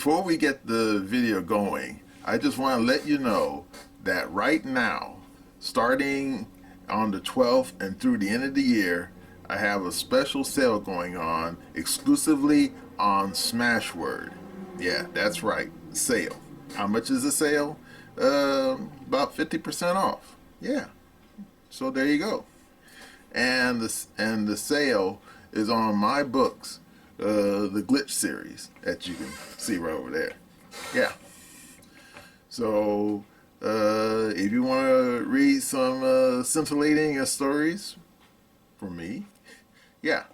before we get the video going, I just want to let you know that right now, starting on the 12th and through the end of the year, I have a special sale going on exclusively on Smashword. Yeah, that's right, sale. How much is the sale? About 50% off. Yeah. So there you go. And the sale is on my books, the Glitch series that you can see right over there. Yeah. So if you want to read some scintillating stories from me, yeah,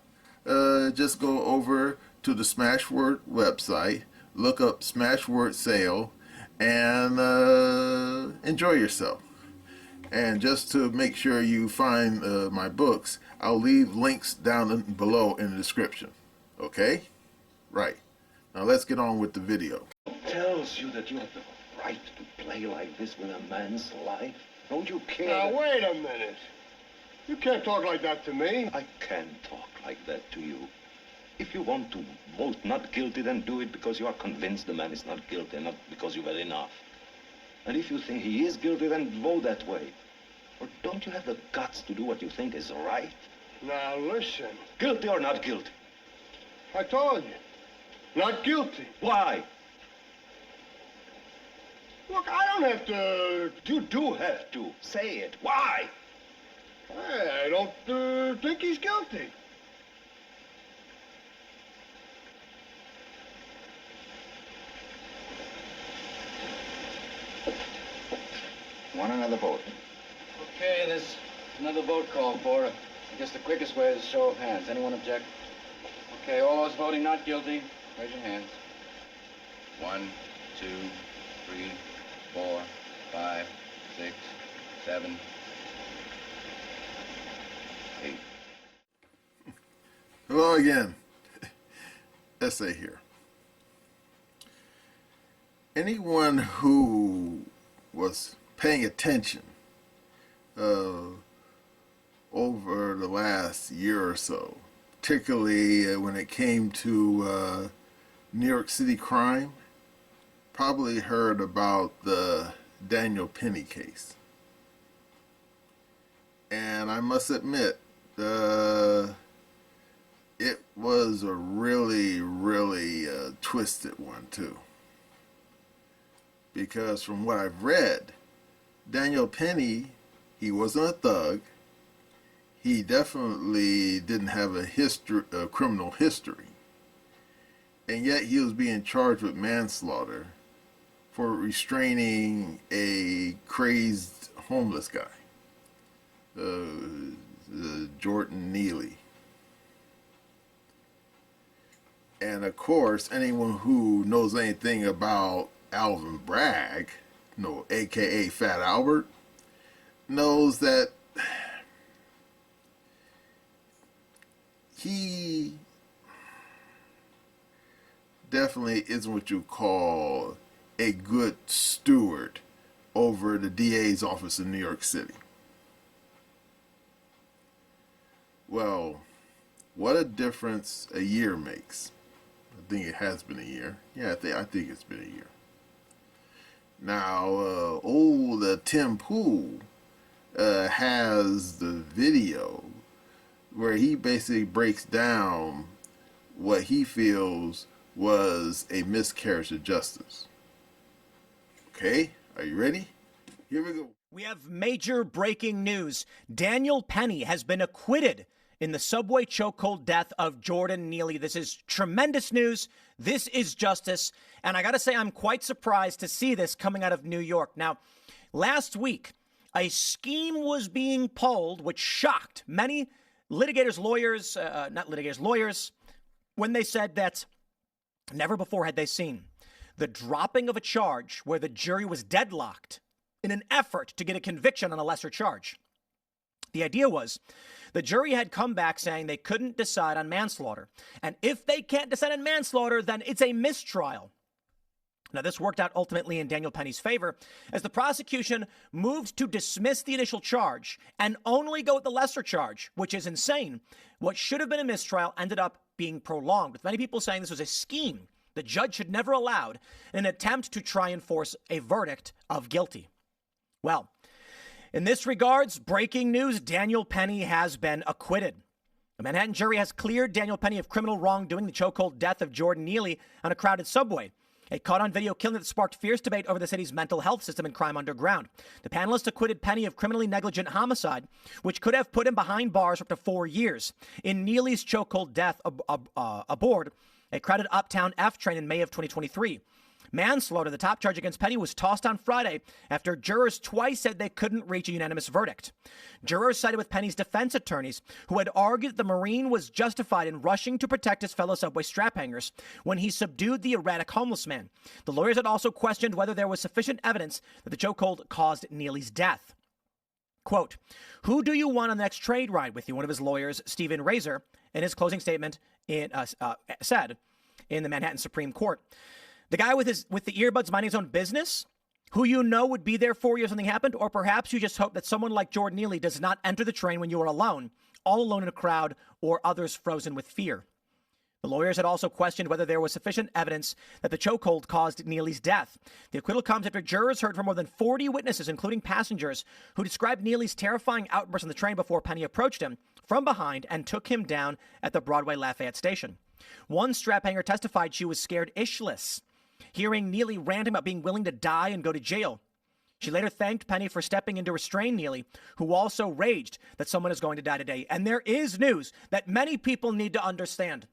just go over to the Smashword website, look up Smashword sale, and enjoy yourself. And just to make sure you find my books, I'll leave links down below in the description. Okay? Right. Now let's get on with the video. What tells you that you have the right to play like this with a man's life? Don't you care? Now, wait a minute. You can't talk like that to me. I can talk like that to you. If you want to vote not guilty, then do it because you are convinced the man is not guilty, not because you've had enough. And if you think he is guilty, then vote that way. Or don't you have the guts to do what you think is right? Now, listen. Guilty or not guilty? I told you. Not guilty. Why? Look, I don't have to... You do have to. Say it. Why? I don't think he's guilty. Want another vote? Okay, there's another vote called for. I guess the quickest way is a show of hands. Anyone object? Okay, all those voting not guilty, raise your hands. 1, 2, 3, 4, 5, 6, 7, 8. Hello again. Essay here. Anyone who was paying attention over the last year or so, particularly when it came to New York City crime, probably heard about the Daniel Penny case. And I must admit, it was a really, really twisted one too. Because from what I've read, Daniel Penny, he wasn't a thug. He definitely didn't have a criminal history. And yet he was being charged with manslaughter for restraining a crazed homeless guy, Jordan Neely. And of course, anyone who knows anything about Alvin Bragg, aka Fat Albert, knows that he definitely isn't what you call a good steward over the DA's office in New York City. Well, what a difference a year makes. I think it has been a year. Yeah, I think it's been a year. Now, old Tim Pool has the video where he basically breaks down what he feels was a miscarriage of justice. Okay, are you ready? Here we go. We have major breaking news. Daniel Penny has been acquitted in the subway chokehold death of Jordan Neely. This is tremendous news. This is justice. And I got to say, I'm quite surprised to see this coming out of New York. Now, last week, a scheme was being pulled, which shocked many litigators, lawyers, lawyers, when they said that never before had they seen the dropping of a charge where the jury was deadlocked in an effort to get a conviction on a lesser charge. The idea was the jury had come back saying they couldn't decide on manslaughter. And if they can't decide on manslaughter, then it's a mistrial. Now, this worked out ultimately in Daniel Penny's favor as the prosecution moved to dismiss the initial charge and only go with the lesser charge, which is insane. What should have been a mistrial ended up being prolonged, with many people saying this was a scheme the judge should never allowed in an attempt to try and force a verdict of guilty. Well, in this regards, breaking news, Daniel Penny has been acquitted. The Manhattan jury has cleared Daniel Penny of criminal wrongdoing, the chokehold death of Jordan Neely on a crowded subway. A caught-on-video killing that sparked fierce debate over the city's mental health system and crime underground. The panelists acquitted Penny of criminally negligent homicide, which could have put him behind bars for up to 4 years. In Neely's chokehold death aboard a crowded uptown F train in May of 2023. Manslaughter, the top charge against Penny, was tossed on Friday after jurors twice said they couldn't reach a unanimous verdict. Jurors sided with Penny's defense attorneys, who had argued that the Marine was justified in rushing to protect his fellow subway strap hangers when he subdued the erratic homeless man. The lawyers had also questioned whether there was sufficient evidence that the chokehold caused Neely's death. Quote, "Who do you want on the next trade ride with you?" One of his lawyers, Stephen Razor, in his closing statement said in the Manhattan Supreme Court. The guy with the earbuds minding his own business, who you know would be there for you if something happened, or perhaps you just hope that someone like Jordan Neely does not enter the train when you are alone, all alone in a crowd, or others frozen with fear. The lawyers had also questioned whether there was sufficient evidence that the chokehold caused Neely's death. The acquittal comes after jurors heard from more than 40 witnesses, including passengers, who described Neely's terrifying outburst on the train before Penny approached him from behind and took him down at the Broadway Lafayette station. One strap hanger testified she was scared ishless, hearing Neely rant about being willing to die and go to jail. She later thanked Penny for stepping in to restrain Neely, who also raged that someone is going to die today. And there is news that many people need to understand.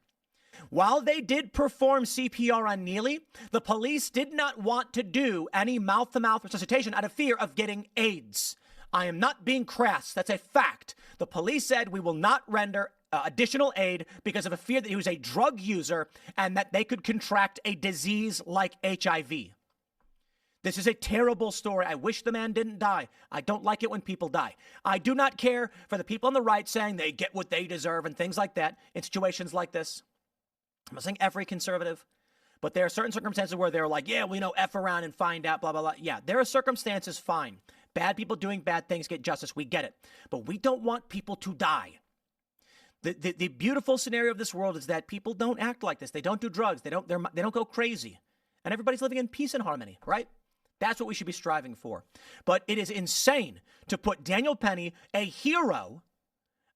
While they did perform CPR on Neely, the police did not want to do any mouth-to-mouth resuscitation out of fear of getting AIDS. I am not being crass. That's a fact. The police said we will not render additional aid because of a fear that he was a drug user and that they could contract a disease like HIV. This is a terrible story. I wish the man didn't die. I don't like it when people die. I do not care for the people on the right saying they get what they deserve and things like that in situations like this. I'm not saying every conservative, but there are certain circumstances where they're like, yeah, we know, F around and find out, blah, blah, blah. Yeah, there are circumstances, fine. Bad people doing bad things get justice. We get it. But we don't want people to die. The beautiful scenario of this world is that people don't act like this. They don't do drugs. They don't go crazy. And everybody's living in peace and harmony, right? That's what we should be striving for. But it is insane to put Daniel Penny, a hero,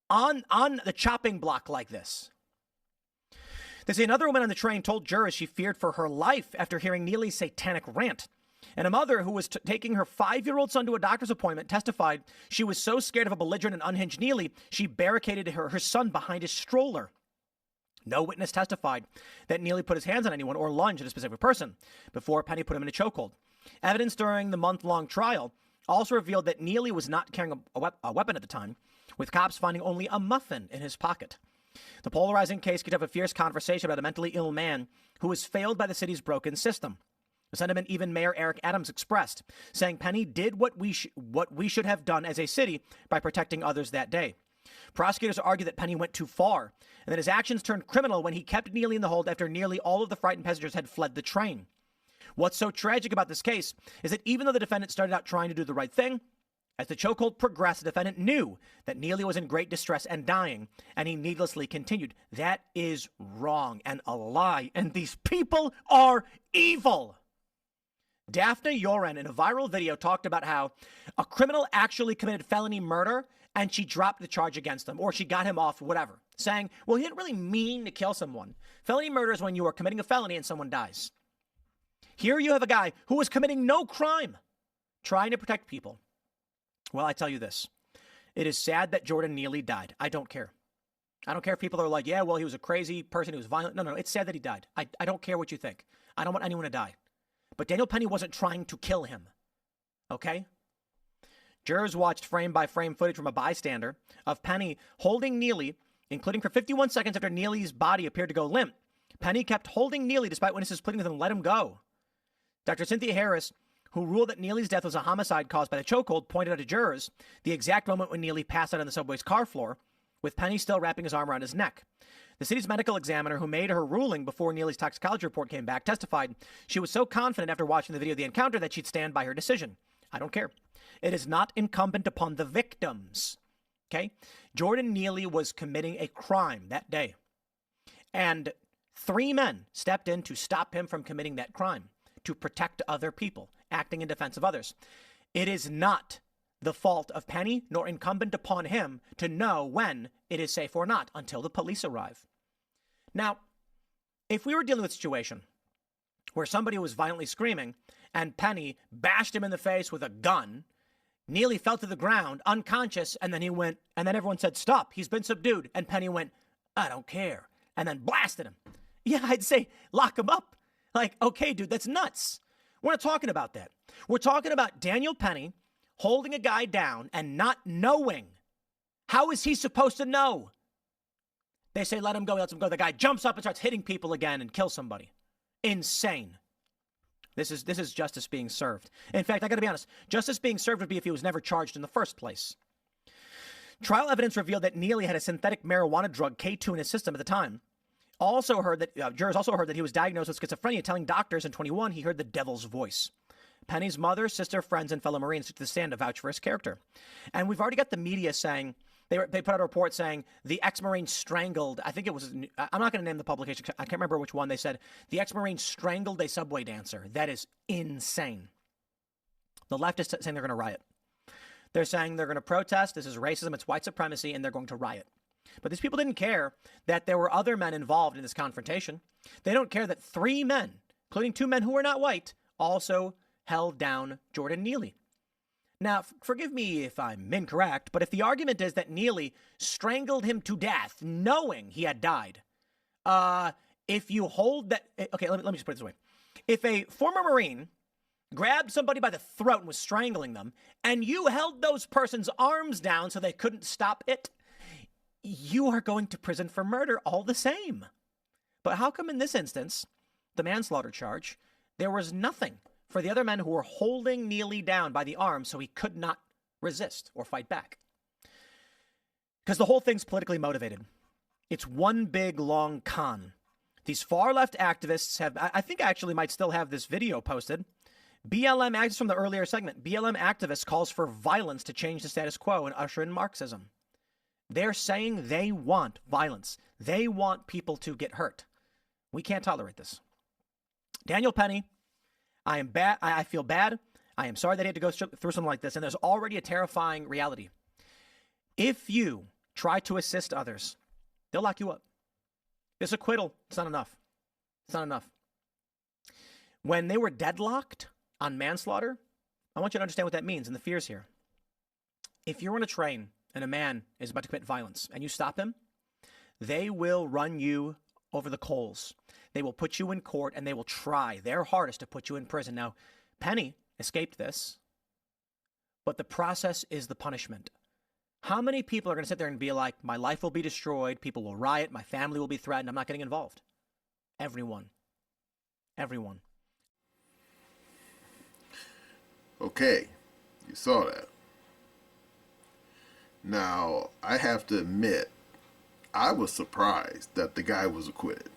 on the chopping block like this. They say another woman on the train told jurors she feared for her life after hearing Neely's satanic rant. And a mother who was taking her 5-year-old son to a doctor's appointment testified she was so scared of a belligerent and unhinged Neely, she barricaded her son behind his stroller. No witness testified that Neely put his hands on anyone or lunged at a specific person before Penny put him in a chokehold. Evidence during the month-long trial also revealed that Neely was not carrying a weapon at the time, with cops finding only a muffin in his pocket. The polarizing case kicked up a fierce conversation about a mentally ill man who was failed by the city's broken system. A sentiment even Mayor Eric Adams expressed, saying Penny did what we should have done as a city by protecting others that day. Prosecutors argue that Penny went too far and that his actions turned criminal when he kept Neely in the hold after nearly all of the frightened passengers had fled the train. What's so tragic about this case is that even though the defendant started out trying to do the right thing, as the chokehold progressed, the defendant knew that Neely was in great distress and dying, and he needlessly continued. That is wrong and a lie, and these people are evil. Daphne Yoren, in a viral video, talked about how a criminal actually committed felony murder and she dropped the charge against him, or she got him off, whatever, saying, well, he didn't really mean to kill someone. Felony murder is when you are committing a felony and someone dies. Here you have a guy who was committing no crime, trying to protect people. Well, I tell you this. It is sad that Jordan Neely died. I don't care. I don't care if people are like, yeah, well, he was a crazy person. He was violent. No, it's sad that he died. I don't care what you think. I don't want anyone to die. But Daniel Penny wasn't trying to kill him. Okay? Jurors watched frame-by-frame footage from a bystander of Penny holding Neely, including for 51 seconds after Neely's body appeared to go limp. Penny kept holding Neely despite witnesses pleading with him to let him go. Dr. Cynthia Harris, who ruled that Neely's death was a homicide caused by the chokehold, pointed out to jurors the exact moment when Neely passed out on the subway's car floor, with Penny still wrapping his arm around his neck. The city's medical examiner, who made her ruling before Neely's toxicology report came back, testified she was so confident after watching the video of the encounter that she'd stand by her decision. I don't care. It is not incumbent upon the victims. Okay? Jordan Neely was committing a crime that day. And 3 men stepped in to stop him from committing that crime, to protect other people, acting in defense of others. It is not the fault of Penny nor incumbent upon him to know when it is safe or not until the police arrive. Now, if we were dealing with a situation where somebody was violently screaming and Penny bashed him in the face with a gun, Neely fell to the ground unconscious, and then everyone said, "Stop, he's been subdued." And Penny went, "I don't care," and then blasted him. Yeah, I'd say lock him up. Like, okay, dude, that's nuts. We're not talking about that. We're talking about Daniel Penny holding a guy down and not knowing. How is he supposed to know? They say, let him go, he lets him go. The guy jumps up and starts hitting people again and kills somebody. Insane. This is justice being served. In fact, I got to be honest, justice being served would be if he was never charged in the first place. Trial evidence revealed that Neely had a synthetic marijuana drug, K2, in his system at the time. Jurors also heard that he was diagnosed with schizophrenia, telling doctors in 21 he heard the devil's voice. Penny's mother, sister, friends, and fellow Marines took the stand to vouch for his character. And we've already got the media saying, they put out a report saying the ex-Marine strangled, I'm not going to name the publication, I can't remember which one. They said the ex-Marine strangled a subway dancer. That is insane. The left is saying they're going to riot. They're saying they're going to protest. This is racism, it's white supremacy, and they're going to riot. But these people didn't care that there were other men involved in this confrontation. They don't care that 3 men, including 2 men who were not white, also held down Jordan Neely. Now, forgive me if I'm incorrect, but if the argument is that Neely strangled him to death knowing he had died, if you hold that... Okay, let me just put it this way. If a former Marine grabbed somebody by the throat and was strangling them, and you held those persons' arms down so they couldn't stop it, you are going to prison for murder all the same. But how come in this instance, the manslaughter charge, there was nothing for the other men who were holding Neely down by the arm so he could not resist or fight back? Because the whole thing's politically motivated. It's one big, long con. These far-left activists have, I think I actually might still have this video posted. BLM activists from the earlier segment. BLM activists calls for violence to change the status quo and usher in Marxism. They're saying they want violence. They want people to get hurt. We can't tolerate this. Daniel Penny, I am bad. I feel bad. I am sorry that he had to go through something like this. And there's already a terrifying reality. If you try to assist others, they'll lock you up. This acquittal, it's not enough. It's not enough. When they were deadlocked on manslaughter, I want you to understand what that means and the fears here. If you're on a train and a man is about to commit violence and you stop him, they will run you over the coals. They will put you in court and they will try their hardest to put you in prison. Now, Penny escaped this, but the process is the punishment. How many people are going to sit there and be like, my life will be destroyed, people will riot, my family will be threatened, I'm not getting involved? Everyone. Everyone. Okay, you saw that. Now, I have to admit, I was surprised that the guy was acquitted.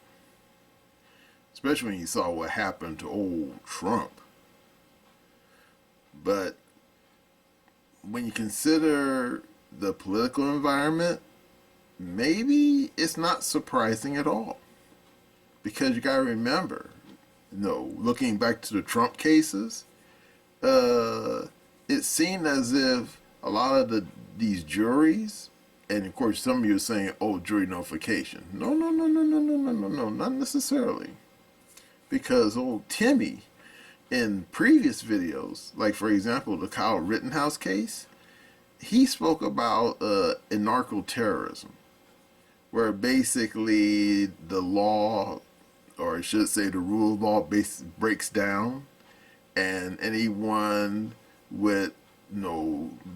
Especially when you saw what happened to old Trump. But when you consider the political environment, maybe it's not surprising at all. Because you gotta remember, looking back to the Trump cases, it seemed as if a lot of these juries, and of course some of you are saying, oh, jury nullification. No, not necessarily. Because old Timmy, in previous videos, like for example, the Kyle Rittenhouse case, he spoke about anarcho-terrorism, where basically the law, or I should say the rule of law, breaks down, and anyone with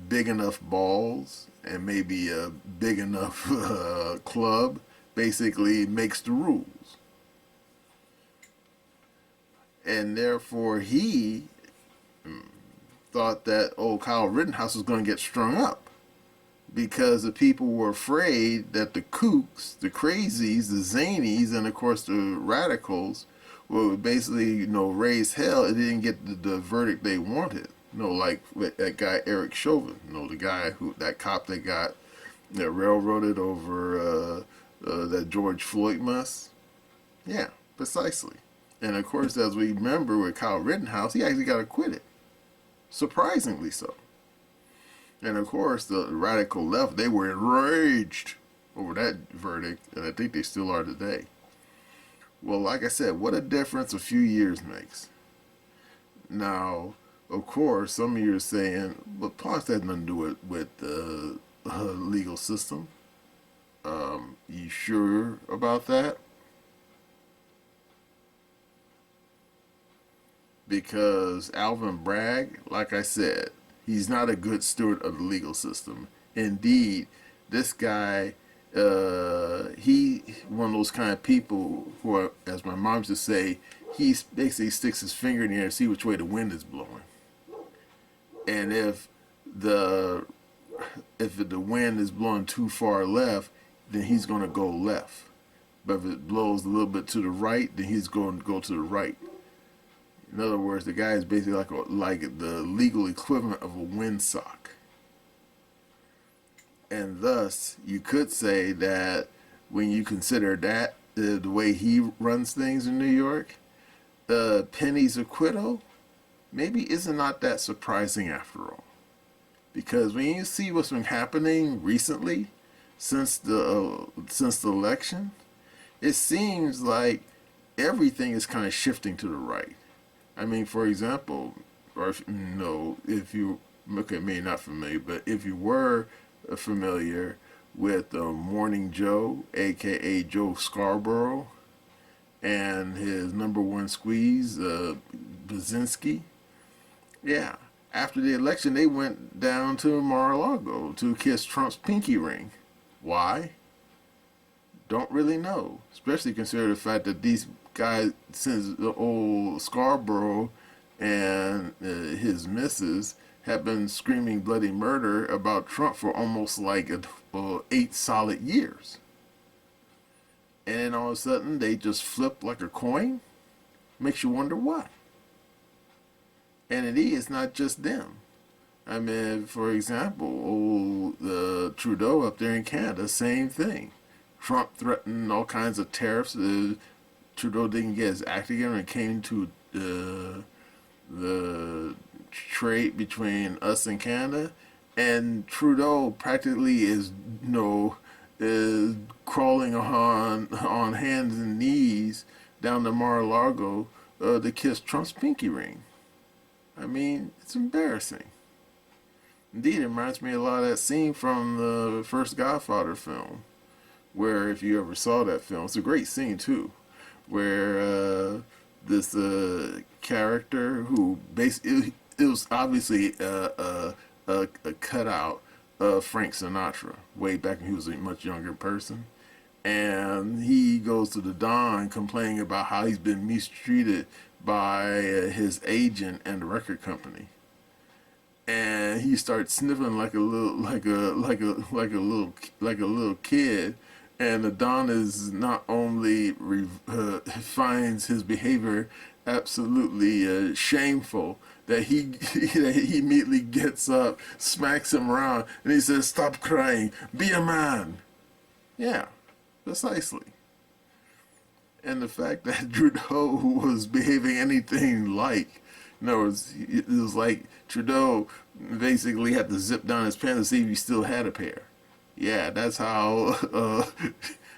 big enough balls and maybe a big enough club basically makes the rules. And therefore he thought that Kyle Rittenhouse was going to get strung up because the people were afraid that the kooks, the crazies, the zanies, and of course the radicals would basically raise hell and didn't get the verdict they wanted. Like that guy Eric Chauvin, the guy that cop that got railroaded over that George Floyd mess. Yeah, precisely. And of course, as we remember with Kyle Rittenhouse, he actually got acquitted. Surprisingly so. And of course, the radical left, they were enraged over that verdict, and I think they still are today. Well, like I said, what a difference a few years makes. Now, of course, some of you are saying, well, politics has nothing to do with the legal system. You sure about that? Because Alvin Bragg, like I said, he's not a good steward of the legal system. Indeed, this guy, he one of those kind of people who are, as my mom used to say, he basically sticks his finger in the air to see which way the wind is blowing. And if the wind is blowing too far left, then he's going to go left. But if it blows a little bit to the right, then he's going to go to the right. In other words, the guy is basically like the legal equivalent of a windsock. And thus, you could say that when you consider that the way he runs things in New York, Penny's acquittal maybe isn't not that surprising after all. Because when you see what's been happening recently since the election, it seems like everything is kind of shifting to the right. I mean, for example, or if you maybe not familiar, but if you were familiar with Morning Joe, aka Joe Scarborough, and his number one squeeze, Brzezinski, yeah. After the election, they went down to Mar-a-Lago to kiss Trump's pinky ring. Why? Don't really know, especially consider the fact that these guys, since the old Scarborough and his missus, have been screaming bloody murder about Trump for almost like 8 solid years. And then all of a sudden, they just flip like a coin. Makes you wonder why. And it is not just them. I mean, for example, Trudeau up there in Canada, same thing. Trump threatened all kinds of tariffs. Trudeau didn't get his act together when it came to the trade between us and Canada. And Trudeau practically is crawling on hands and knees down to Mar-a-Lago to kiss Trump's pinky ring. I mean, it's embarrassing. Indeed, it reminds me a lot of that scene from the first Godfather film, where if you ever saw that film, it's a great scene too, where this character who basically it was obviously a cutout of Frank Sinatra way back when he was a much younger person, and he goes to the Don complaining about how he's been mistreated by his agent and the record company, and he starts sniffing like a little kid, and the Don is not only finds his behavior absolutely shameful, that he immediately gets up, smacks him around, and he says, "Stop crying, be a man." Yeah, precisely. And the fact that Trudeau was behaving anything like, in other words, it was like Trudeau basically had to zip down his pants to see if he still had a pair. Yeah, that's how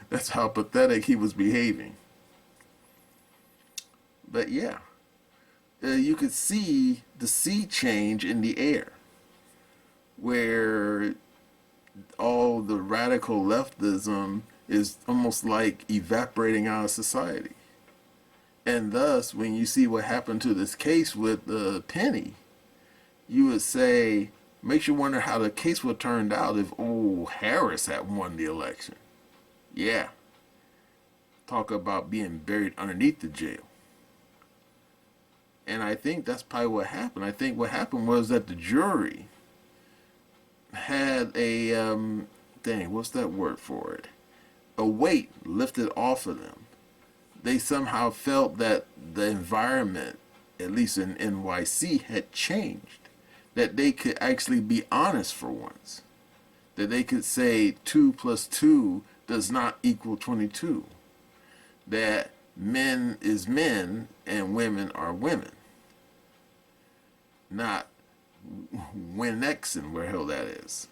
pathetic he was behaving. But yeah, you could see the sea change in the air, where all the radical leftism is almost like evaporating out of society. And thus, when you see what happened to this case with Penny, you would say, makes you wonder how the case would have turned out if old Harris had won the election. Yeah. Talk about being buried underneath the jail. And I think that's probably what happened. I think what happened was that the jury had a, what's that word for it? A weight lifted off of them. They somehow felt that the environment, at least in NYC, had changed. That they could actually be honest for once. That they could say 2 + 2 does not equal 22. That men is men and women are women, not Winexing where the hell that is.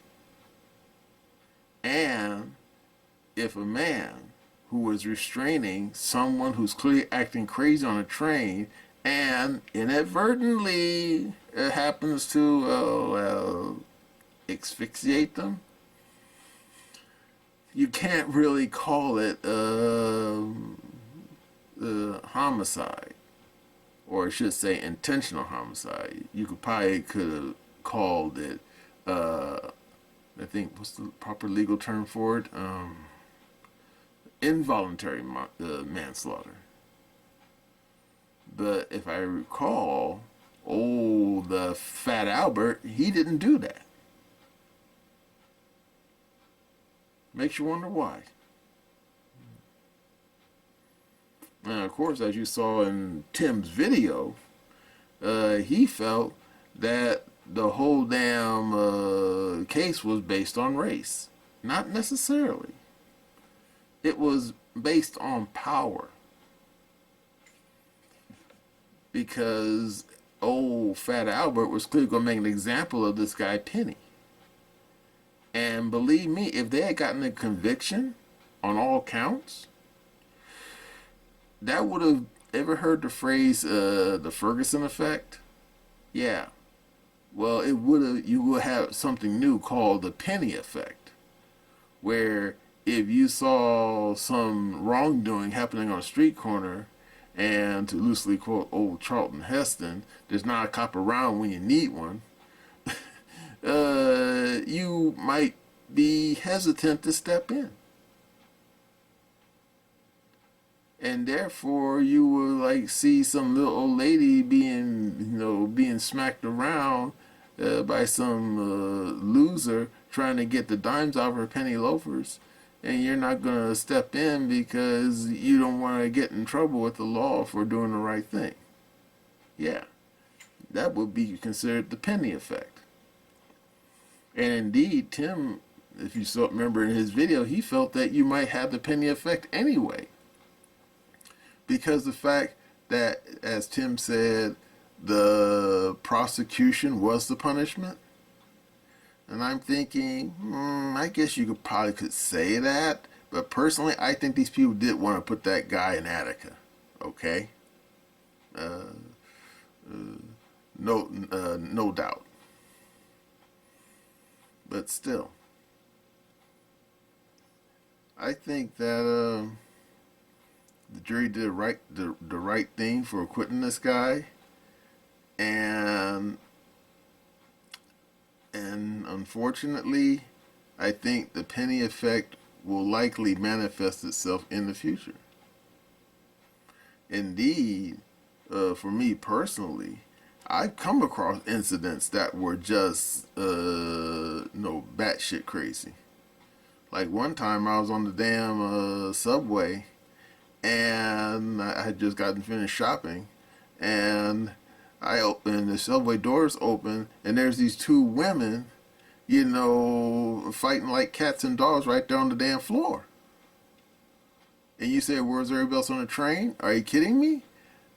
And if a man who was restraining someone who's clearly acting crazy on a train and inadvertently happens to asphyxiate them, you can't really call it homicide, or I should say intentional homicide. You could have called it, I think, what's the proper legal term for it? Involuntary manslaughter. But if I recall, the Fat Albert, he didn't do that. Makes you wonder why. And of course, as you saw in Tim's video, he felt that the whole damn case was based on race. Not necessarily. It was based on power. Because old Fat Albert was clearly going to make an example of this guy Penny. And believe me, if they had gotten a conviction on all counts, that would have, ever heard the phrase the Ferguson effect? Yeah. Well, you would have something new called the Penny effect, where if you saw some wrongdoing happening on a street corner, and to loosely quote old Charlton Heston, there's not a cop around when you need one, you might be hesitant to step in. And therefore, you will like see some little old lady being smacked around by some loser trying to get the dimes out of her penny loafers, and you're not going to step in because you don't want to get in trouble with the law for doing the right thing. Yeah, that would be considered the penny effect. And indeed, Tim, if you still remember in his video, he felt that you might have the penny effect anyway. Because the fact that, as Tim said, the prosecution was the punishment. And I'm thinking, I guess you could say that. But personally, I think these people did want to put that guy in Attica. Okay? No doubt. But still, I think that the jury did the right thing for acquitting this guy, and unfortunately, I think the penny effect will likely manifest itself in the future. Indeed, for me personally, I've come across incidents that were just batshit crazy. Like one time I was on the damn subway, and I had just gotten finished shopping, and I opened the subway doors open, and there's these two women, fighting like cats and dogs right there on the damn floor. And you say, where's everybody else on the train? Are you kidding me?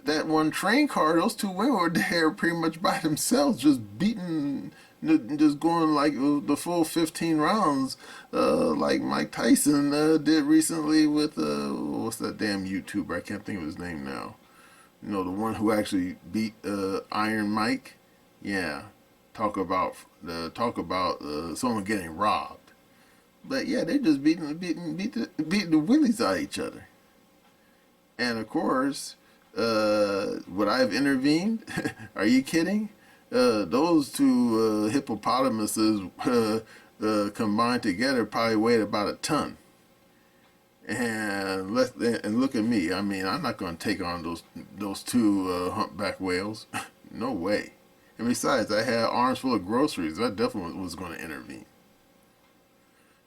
That one train car, those two women were there pretty much by themselves, just beating, just going like the full 15 rounds, like Mike Tyson did recently with, what's that damn YouTuber? I can't think of his name now. The one who actually beat Iron Mike. Yeah, talk about someone getting robbed. But yeah, they just beat the willies out of each other. And of course, would I have intervened? Are you kidding? Those two hippopotamuses combined together probably weighed about a ton. And look at me. I mean, I'm not going to take on those two humpback whales. No way. And besides, I had arms full of groceries. I definitely was going to intervene.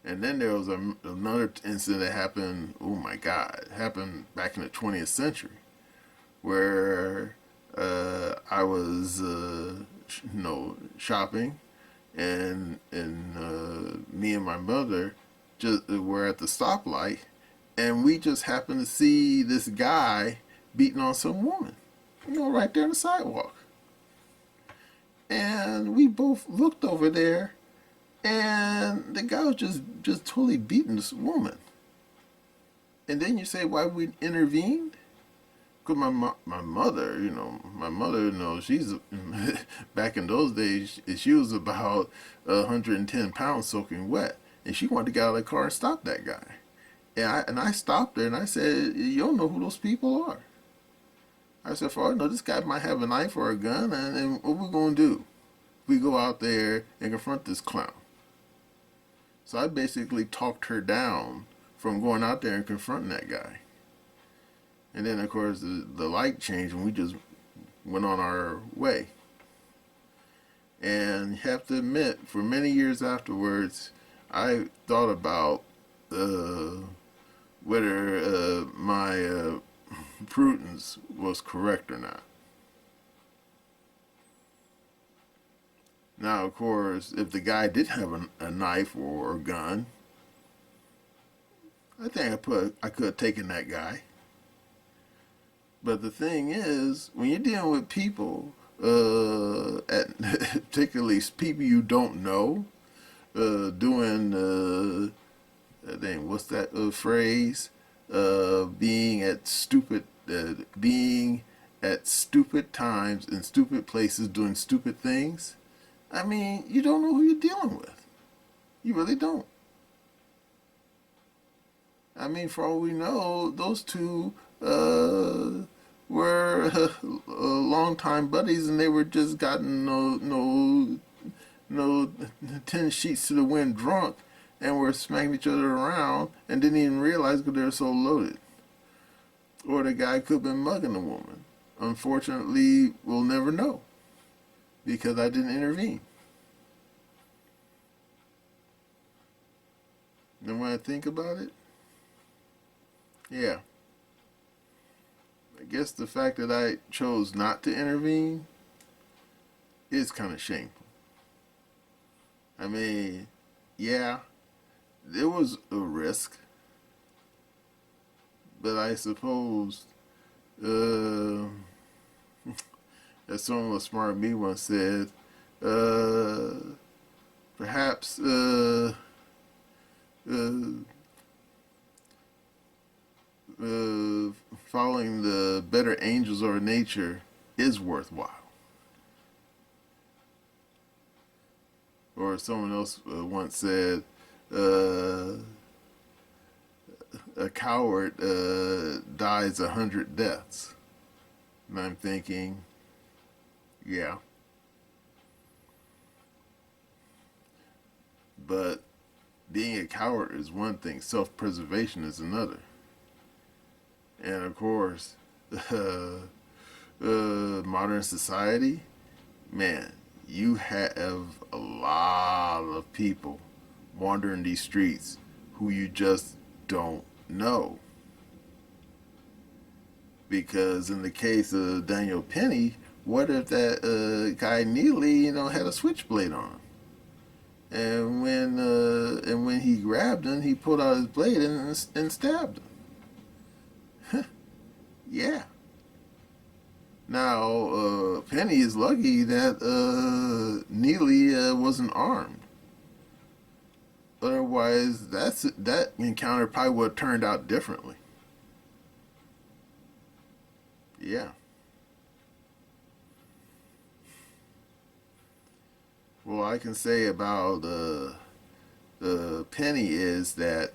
And then there was another incident that happened. Oh my God! It happened back in the 20th century, where I was, shopping, and me and my mother just were at the stoplight. and we just happened to see this guy beating on some woman, right there on the sidewalk. And we both looked over there, and the guy was just totally beating this woman. And then you say, why we intervened? Because my mother, she's back in those days, she was about 110 pounds soaking wet, and she wanted to get out of the car and stop that guy. And I stopped her and I said, you don't know who those people are. I said, for all I know, this guy might have a knife or a gun, and what we gonna do? We go out there and confront this clown. So I basically talked her down from going out there and confronting that guy. And then, of course, the light changed and we just went on our way. And you have to admit, for many years afterwards, I thought about whether my prudence was correct or not. Now, of course, if the guy did have a knife or a gun, I think I could have taken that guy. But the thing is, when you're dealing with people, particularly people you don't know, doing, what's that phrase? Being at stupid times in stupid places doing stupid things. I mean, you don't know who you're dealing with. You really don't. I mean, for all we know, those two were longtime buddies, and they were just gotten no 10 sheets to the wind drunk, and were smacking each other around and didn't even realize because they were so loaded. Or the guy could have been mugging the woman. Unfortunately, we'll never know because I didn't intervene. And when I think about it, yeah, I guess the fact that I chose not to intervene is kind of shameful. I mean, yeah, there was a risk, but I suppose, as someone was smart me once said, perhaps following the better angels or nature is worthwhile. Or someone else once said, a coward dies 100 deaths. And I'm thinking, yeah. But being a coward is one thing, self-preservation is another. And of course, modern society, man, you have a lot of people wandering these streets who you just don't know. Because in the case of Daniel Penny, what if that guy Neely, had a switchblade on him? And when he grabbed him, he pulled out his blade and stabbed him. Yeah. Now, Penny is lucky that Neely wasn't armed. Otherwise, that encounter probably would have turned out differently. Yeah. Well, I can say about Penny is that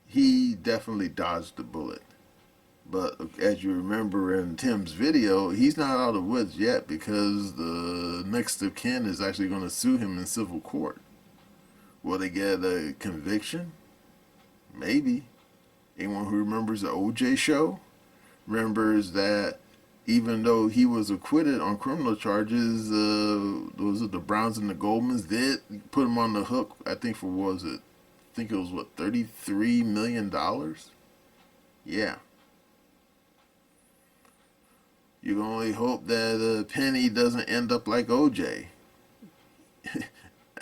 he definitely dodged the bullet. But as you remember in Tim's video, he's not out of the woods yet because the next of kin is actually going to sue him in civil court. Will they get a conviction? Maybe. Anyone who remembers the OJ show remembers that even though he was acquitted on criminal charges, those are the Browns and the Goldmans did put him on the hook, I think for $33 million? Yeah. You can only hope that Penny doesn't end up like OJ.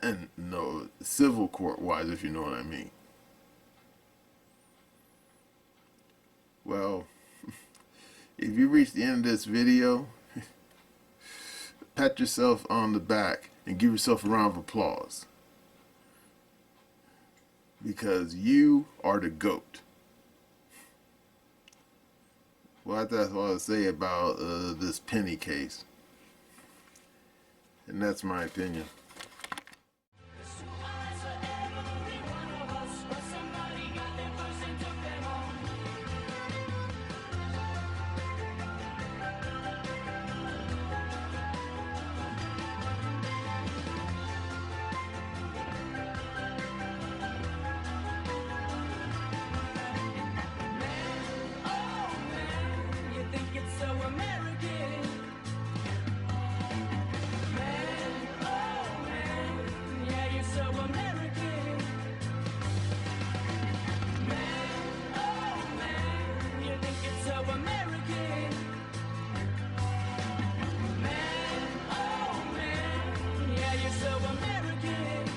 And no, civil court wise, if you know what I mean. Well, if you reach the end of this video, pat yourself on the back and give yourself a round of applause. Because you are the GOAT. Well, that's what I say about this Penny case. And that's my opinion. Yeah, you're so American.